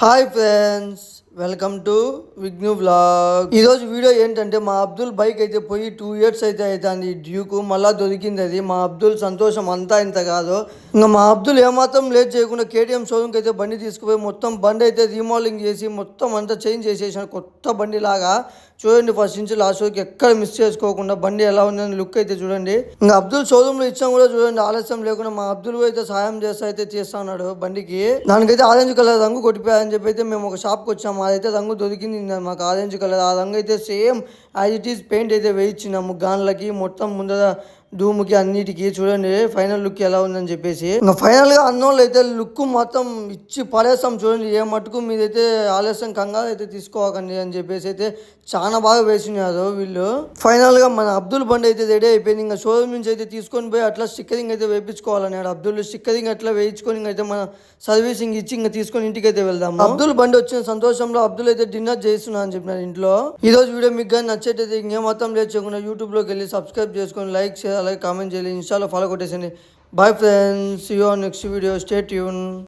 Hi friends, welcome to Vighnu vlog. ఈరోజు video ఏంటంటే మా అబ్దుల్ బైక్ అయితే పోయి 2 years అయితే అవుతుంది. డ్యూకు మళ్ళా దొరికింది. అది మా అబ్దుల్ సంతోషం అంతా ఇంత కాదు. ఇంకా మా అబ్దుల్ ఏమాత్రం లేట్ చేయకుండా కేటీఎం షోరూమ్కి అయితే బండి తీసుకుపోయి మొత్తం బండి అయితే రీమోడలింగ్ చేసి మొత్తం అంతా చేంజ్ చేసేసాను, కొత్త బండి లాగా. చూడండి, ఫస్ట్ నుంచి లాస్ట్ వరకు ఎక్కడ మిస్ చేసుకోకుండా బండి ఎలా ఉందని లుక్ అయితే చూడండి. ఇంకా అబ్దుల్ షోరూమ్ లో ఇచ్చాం కూడా చూడండి, ఆలస్యం లేకుండా మా అబ్దుల్ అయితే సాయం చేస్తా అయితే చేస్తా ఉన్నాడు బండికి. దానికైతే ఆరెంజ్ కలర్ రంగు కొట్టిపోయారని చెప్పి అయితే మేము ఒక షాప్కి వచ్చాము. అదైతే రంగు దొరికింది మాకు, ఆరెంజ్ కలర్. ఆ రంగు అయితే same as it is paint అయితే వేయించినాము గాన్లకి, మొత్తం ముందర ధూముకి అన్నిటికీ. చూడండి ఫైనల్ లుక్ ఎలా ఉందని చెప్పేసి. ఇంకా ఫైనల్ గా అన్నోళ్ళు అయితే లుక్ మొత్తం ఇచ్చి పడేస్తాం. చూడండి ఏ మటుకు మీదైతే ఆలస్యం కంగారు అయితే తీసుకోకండి అని చెప్పేసి అయితే చాలా బాగా వేసినారు వీళ్ళు. ఫైనల్ గా మన అబ్దుల్ బండి అయితే రెడీ అయిపోయింది. ఇంకా షోరూమ్ నుంచి అయితే తీసుకొని పోయి అట్లా స్టిక్కరింగ్ అయితే వేయించుకోవాలన్నాడు అబ్దుల్. స్టిక్కరింగ్ అట్లా వేయించుకొని అయితే మన సర్వీసింగ్ ఇచ్చి ఇంకా తీసుకొని ఇంటికి అయితే వెళ్దాం. అబ్దుల్ బండి వచ్చిన సంతోషంలో అబ్దుల్ అయితే డిన్నర్ చేస్తున్నా అని చెప్పినారు ఇంట్లో. ఈ రోజు వీడియో మీకు కానీ నచ్చేటైతే ఇంకేమాత్రం లేట్ చేయకుండా యూట్యూబ్ లోకి వెళ్ళి సబ్స్క్రైబ్ చేసుకొని లైక్ చేయాలి, అలాగే కామెంట్ చేయాలి, ఇన్స్టాలో ఫాలో కొట్టేసండి. Bye friends, see you on next video. Stay tune.